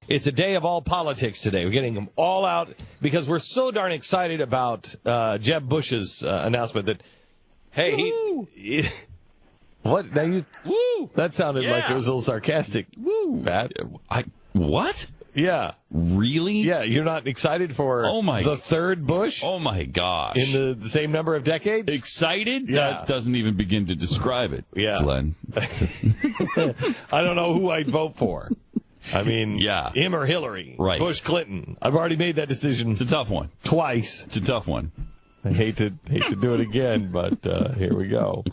It's a day of all politics today. We're getting them all out because we're so darn excited about Jeb Bush's announcement that, hey, he what? Now you, woo! That sounded like it was a little sarcastic. Woo! Matt. What? Yeah. Really? Yeah, you're not excited for the third Bush? Oh, my gosh. In the same number of decades? Excited? Yeah. That doesn't even begin to describe it, Glenn. I don't know who I'd vote for. I mean, him or Hillary. Right. Bush, Clinton. I've already made that decision. It's a tough one. Twice. It's a tough one. I hate to do it again, but here we go.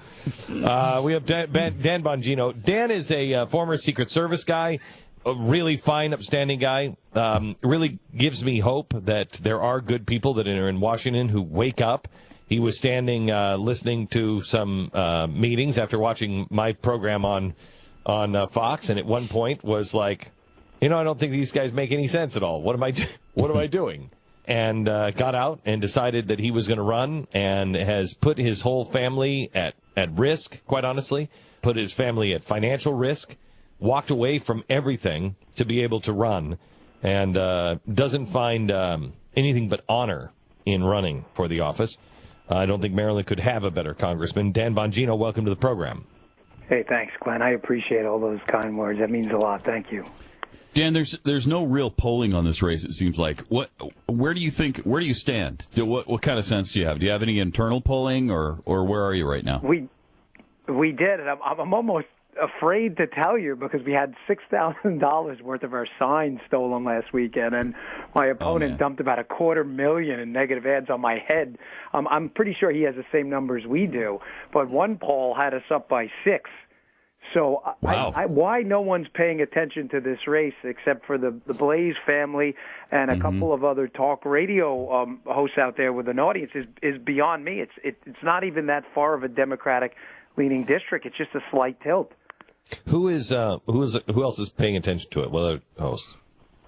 We have Dan Bongino. Dan is a former Secret Service guy. A really fine, upstanding guy. Really gives me hope that there are good people that are in Washington who wake up. He was standing listening to some meetings after watching my program on Fox, and at one point was like, I don't think these guys make any sense at all. What am I doing? And got out and decided that he was going to run, and has put his whole family at risk, quite honestly, put his family at financial risk. Walked away from everything to be able to run, and doesn't find anything but honor in running for the office. I don't think Maryland could have a better congressman. Dan Bongino, welcome to the program. Hey, thanks, Glenn. I appreciate all those kind words. That means a lot. Thank you. Dan, there's no real polling on this race, it seems like. Where do you stand? What kind of sense do you have? Do you have any internal polling, or where are you right now? We did, and I'm almost afraid to tell you because we had $6,000 worth of our signs stolen last weekend, and my opponent dumped about $250,000 in negative ads on my head. I'm pretty sure he has the same numbers we do, but one poll had us up by 6. So why no one's paying attention to this race except for the Blaze family and a couple of other talk radio hosts out there with an audience is beyond me. It's not even that far of a Democratic-leaning district. It's just a slight tilt. Who else is paying attention to it? What other hosts?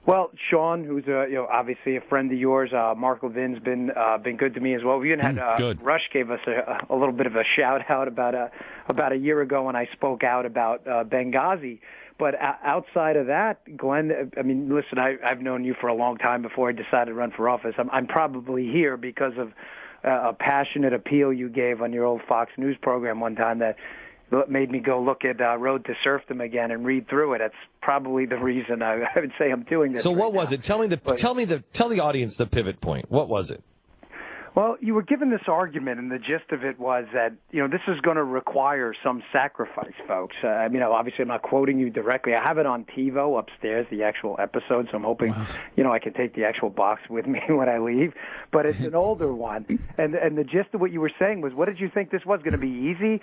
Well, Sean, who's obviously a friend of yours. Mark Levin's been good to me as well. We even had Rush gave us a little bit of a shout out about a year ago when I spoke out about Benghazi. But outside of that, Glenn, I mean, listen, I've known you for a long time before I decided to run for office. I'm probably here because of a passionate appeal you gave on your old Fox News program one time that made me go look at Road to Serfdom again and read through it. That's probably the reason I would say I'm doing this. So what was it? Tell the audience the pivot point. What was it? Well, you were given this argument, and the gist of it was that, this is going to require some sacrifice, folks. Obviously I'm not quoting you directly. I have it on TiVo upstairs, the actual episode, so I'm hoping, I can take the actual box with me when I leave. But it's an older one. And the gist of what you were saying was, what did you think this was going to be easy?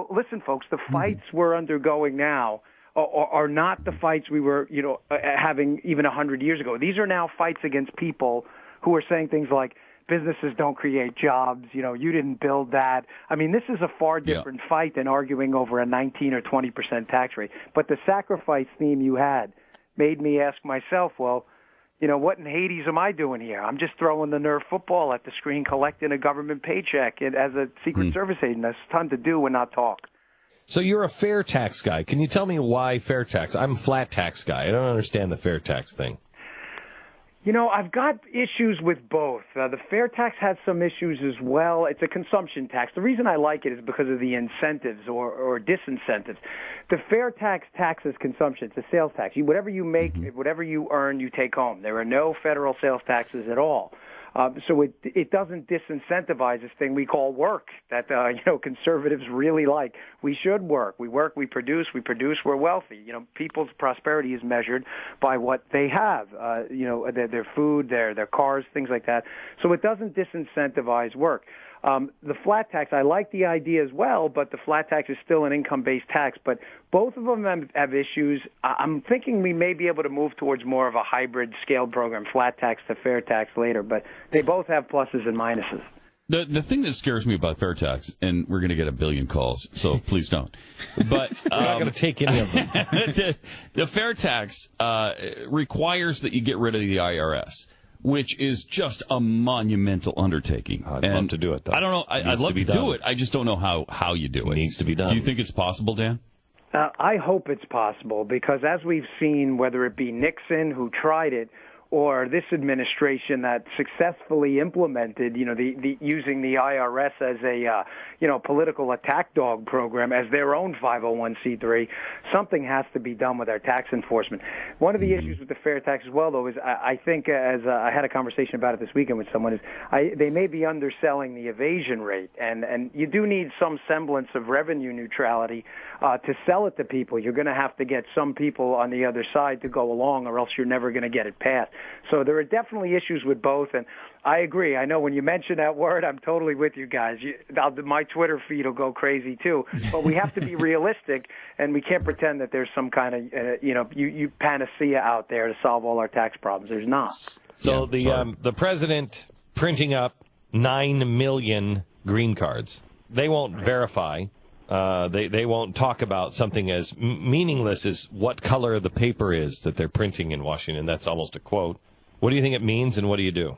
Listen, folks, the fights we're undergoing now are not the fights we were, having even 100 years ago. These are now fights against people who are saying things like, businesses don't create jobs, you didn't build that. I mean, this is a far different fight than arguing over a 19 or 20% tax rate. But the sacrifice theme you had made me ask myself, well, what in Hades am I doing here? I'm just throwing the Nerf football at the screen, collecting a government paycheck as a Secret Service agent. There's a ton to do and not talk. So you're a fair tax guy. Can you tell me why fair tax? I'm a flat tax guy. I don't understand the fair tax thing. I've got issues with both. The fair tax has some issues as well. It's a consumption tax. The reason I like it is because of the incentives or disincentives. The fair tax taxes consumption. It's a sales tax. Whatever you make, whatever you earn, you take home. There are no federal sales taxes at all. So it doesn't disincentivize this thing we call work that, conservatives really like. We should work. We work, we produce, we're wealthy. People's prosperity is measured by what they have, their food, their cars, things like that. So it doesn't disincentivize work. The flat tax, I like the idea as well, but the flat tax is still an income-based tax. But both of them have issues. I'm thinking we may be able to move towards more of a hybrid scaled program, flat tax to fair tax later. But they both have pluses and minuses. The thing that scares me about fair tax, and we're going to get a billion calls, so please don't. But we're not going to take any of them. The fair tax requires that you get rid of the IRS, which is just a monumental undertaking. I'd love to do it, though. I don't know. I'd love to do it. I just don't know how you do it. It needs to be done. Do you think it's possible, Dan? I hope it's possible because as we've seen, whether it be Nixon who tried it or this administration that successfully implemented, the using the IRS as a, political attack dog program as their own 501c3, something has to be done with our tax enforcement. One of the issues with the fair tax as well, though, is I think, as I had a conversation about it this weekend with someone, is they may be underselling the evasion rate, and you do need some semblance of revenue neutrality to sell it to people. You're going to have to get some people on the other side to go along, or else you're never going to get it passed. So there are definitely issues with both, and I agree. I know when you mention that word, I'm totally with you guys. My Twitter feed will go crazy too. But we have to be realistic, and we can't pretend that there's some kind of panacea out there to solve all our tax problems. There's not. So the president printing up 9 million green cards. They won't verify. They won't talk about something as meaningless as what color the paper is that they're printing in Washington. That's almost a quote. What do you think it means, and what do you do?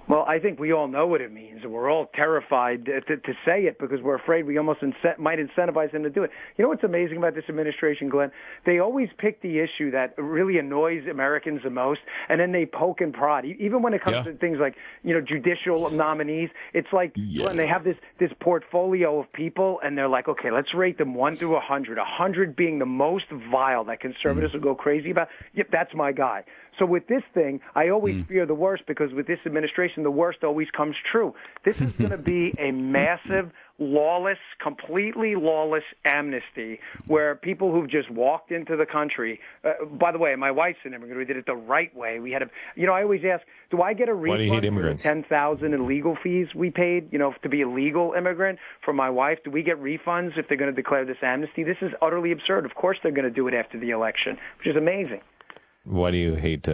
Well, I think we all know what it means, and we're all terrified to say it because we're afraid we almost might incentivize them to do it. You know what's amazing about this administration, Glenn? They always pick the issue that really annoys Americans the most, and then they poke and prod. Even when it comes to things like, judicial nominees, it's like when they have this portfolio of people, and they're like, okay, let's rate them 1 through 100, 100 being the most vile that conservatives will go crazy about. Yep, that's my guy. So with this thing, I always fear the worst because with this administration, the worst always comes true. This is going to be a massive, lawless, completely lawless amnesty where people who've just walked into the country, by the way, my wife's an immigrant. We did it the right way. We had I always ask, do I get a refund for the $10,000 in legal fees we paid, to be a legal immigrant for my wife? Do we get refunds if they're going to declare this amnesty? This is utterly absurd. Of course they're going to do it after the election, which is amazing. Why do you hate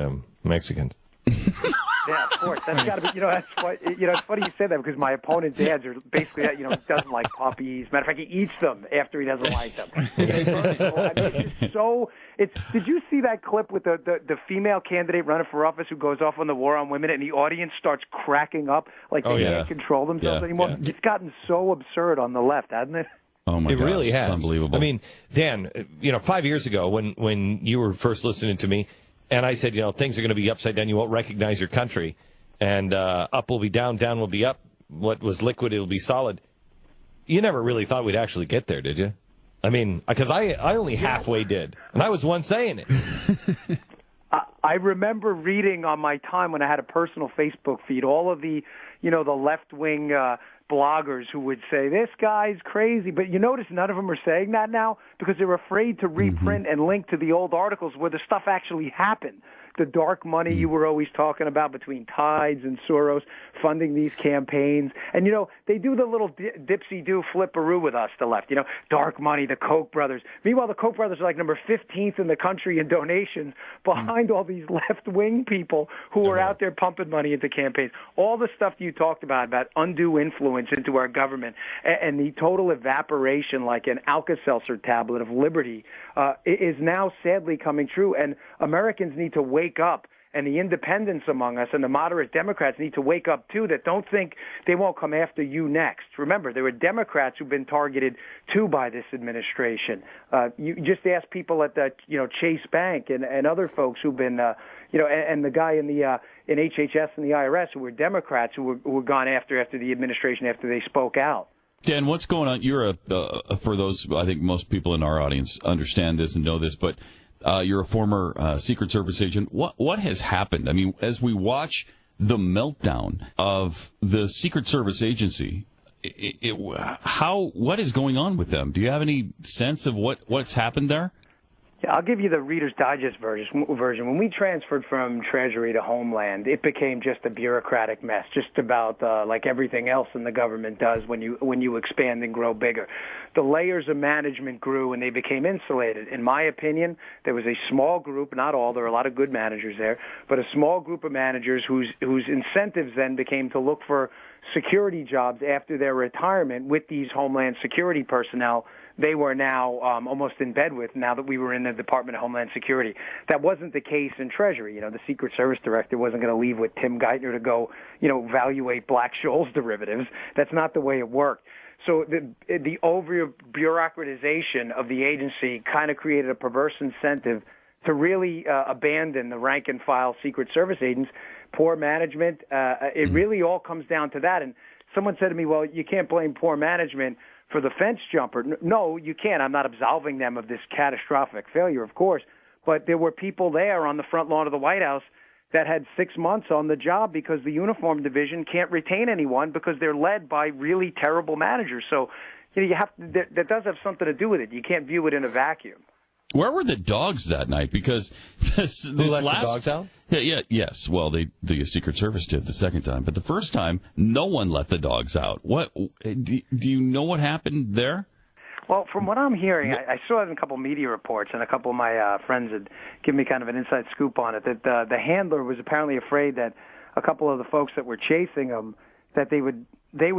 Mexicans? Yeah, of course. That's got to be. That's what. It's funny you say that because my opponent's dads are basically, doesn't like puppies. Matter of fact, he eats them after he doesn't like them. It's just so. Did you see that clip with the female candidate running for office who goes off on the war on women and the audience starts cracking up like they can't control themselves anymore? Yeah. It's gotten so absurd on the left, hasn't it? Oh my God, it really has. It's unbelievable. I mean, Dan, 5 years ago when you were first listening to me, and I said, things are going to be upside down. You won't recognize your country, and up will be down, down will be up. What was liquid, it'll be solid. You never really thought we'd actually get there, did you? I mean, because I only halfway did, and I was one saying it. I remember reading on my time when I had a personal Facebook feed all of the, the left-wing bloggers who would say, this guy's crazy. But you notice none of them are saying that now because they're afraid to reprint and link to the old articles where the stuff actually happened. The dark money you were always talking about between Tides and Soros funding these campaigns. And, they do the little dipsy-do flipperoo with us, the left. Dark money, the Koch brothers. Meanwhile, the Koch brothers are like number 15th in the country in donations behind all these left-wing people who are out there pumping money into campaigns. All the stuff you talked about undue influence into our government and the total evaporation like an Alka-Seltzer tablet of liberty is now sadly coming true. And Americans need to wake up, and the independents among us and the moderate Democrats need to wake up too, that don't think they won't come after you next. Remember, there were Democrats who've been targeted too by this administration. You just ask people at the Chase Bank and other folks who've been and the guy in HHS and the IRS who were Democrats who were gone after the administration after they spoke out. Dan, what's going on? You're for those, I think most people in our audience understand this and know this, but you're a former Secret Service agent. What has happened? I mean, as we watch the meltdown of the Secret Service agency, what is going on with them? Do you have any sense of what's happened there? Yeah, I'll give you the Reader's Digest version. When we transferred from Treasury to Homeland, it became just a bureaucratic mess, just about like everything else in the government does when you expand and grow bigger. The layers of management grew and they became insulated. In my opinion, there was a small group, not all, there are a lot of good managers there, but a small group of managers whose incentives then became to look for security jobs after their retirement with these Homeland Security personnel they were now almost in bed with now that we were in the Department of Homeland Security. That wasn't the case in Treasury. The Secret Service director wasn't going to leave with Tim Geithner to go, evaluate Black-Scholes derivatives. That's not the way it worked. So the over-bureaucratization of the agency kind of created a perverse incentive to really abandon the rank-and-file Secret Service agents. Poor management, it really all comes down to that. And someone said to me, well, you can't blame poor management for the fence jumper. No, you can't. I'm not absolving them of this catastrophic failure, of course. But there were people there on the front lawn of the White House that had 6 months on the job because the uniform division can't retain anyone because they're led by really terrible managers. So, you have that does have something to do with it. You can't view it in a vacuum. Where were the dogs that night? Because this Who lets last the dogs out? Yes. Well, the Secret Service did the second time, but the first time, no one let the dogs out. What do you know what happened there? Well, from what I'm hearing, I saw it in a couple of media reports, and a couple of my friends had given me kind of an inside scoop on it, that the handler was apparently afraid that a couple of the folks that were chasing him, that they would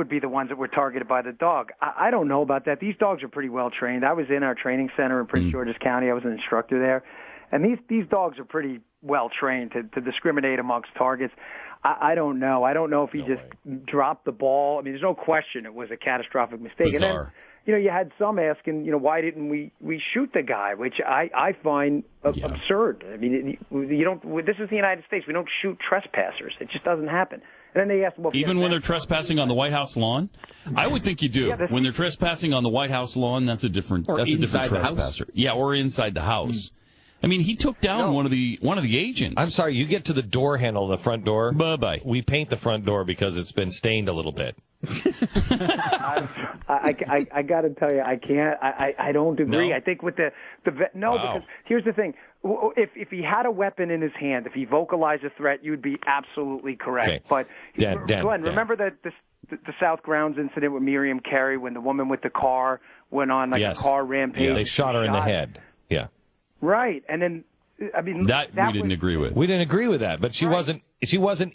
be the ones that were targeted by the dog. I don't know about that. These dogs are pretty well trained. I was in our training center in Prince George's County. I was an instructor there. And these dogs are pretty well trained to discriminate amongst targets. I don't know. I don't know if he just dropped the ball. I mean, there's no question it was a catastrophic mistake. Bizarre. And then, you had some asking, why didn't we shoot the guy, which I find absurd. I mean, you don't. This is the United States. We don't shoot trespassers. It just doesn't happen. And then they asked, well, even when they're trespassing on the White House lawn, I would think you do. Yeah, when they're trespassing on the White House lawn, that's a different trespasser. Yeah, or inside the house. I mean, he took down one of the agents. I'm sorry, you get to the door handle of the front door. Bye-bye. We paint the front door because it's been stained a little bit. I got to tell you, I can't. I don't agree. No? I think with because here's the thing: if he had a weapon in his hand, if he vocalized a threat, you'd be absolutely correct. Okay. But Dan, remember that the South Grounds incident with Miriam Carey when the woman with the car went on a car rampage? Yeah, they shot her in the head. Yeah. Right, and then that we didn't agree with. We didn't agree with that, but she wasn't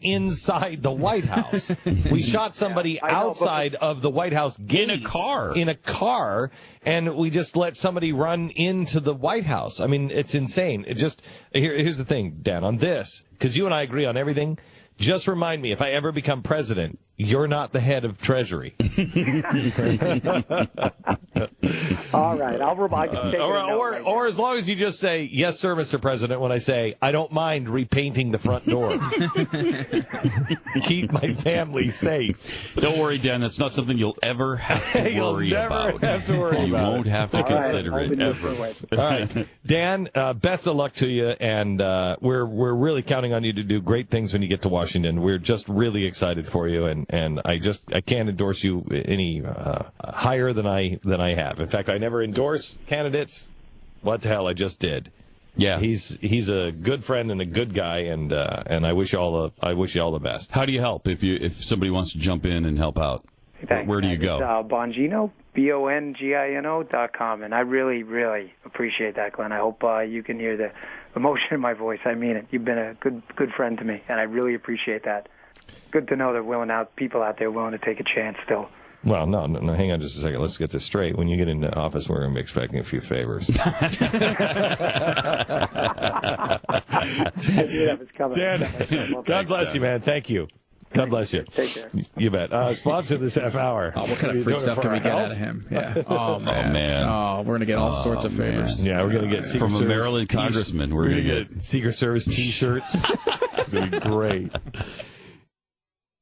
inside the White House. We shot somebody outside of the White House gates. In a car, and we just let somebody run into the White House. I mean, it's insane. Here's the thing, Dan, on this, because you and I agree on everything. Just remind me, if I ever become president, you're not the head of Treasury. All right, I can take or as long as you just say, yes, sir, Mr. President, when I say, I don't mind repainting the front door. Keep my family safe. Don't worry, Dan, that's not something you'll ever have to worry about. You'll never have to worry you about won't have to consider it ever. All right, Dan, best of luck to you, and we're really counting on you to do great things when you get to Washington. We're just really excited for you, and I can't endorse you any higher than I have. In fact, I never endorse candidates. What the hell? I just did. Yeah, he's a good friend and a good guy, and I wish you all the best. How do you help if somebody wants to jump in and help out? Thanks. Where do you go? Bongino, Bongino.com, and I really, really appreciate that, Glenn. I hope you can hear the emotion in my voice. I mean it. You've been a good friend to me, and I really appreciate that. Good to know that people out there willing to take a chance still. Well, no, hang on just a second. Let's get this straight. When you get into office, we're going to be expecting a few favors. Dan, God bless you, man. Thank you. God bless you. Take care. You bet. Sponsor this half hour. Oh, what kind of free stuff can we get out of him? Yeah. Oh, man. Oh, we're going to get all sorts of favors. Yeah, we're going to get from a Maryland congressman. We're going to get Secret Service T-shirts. It's going to be great.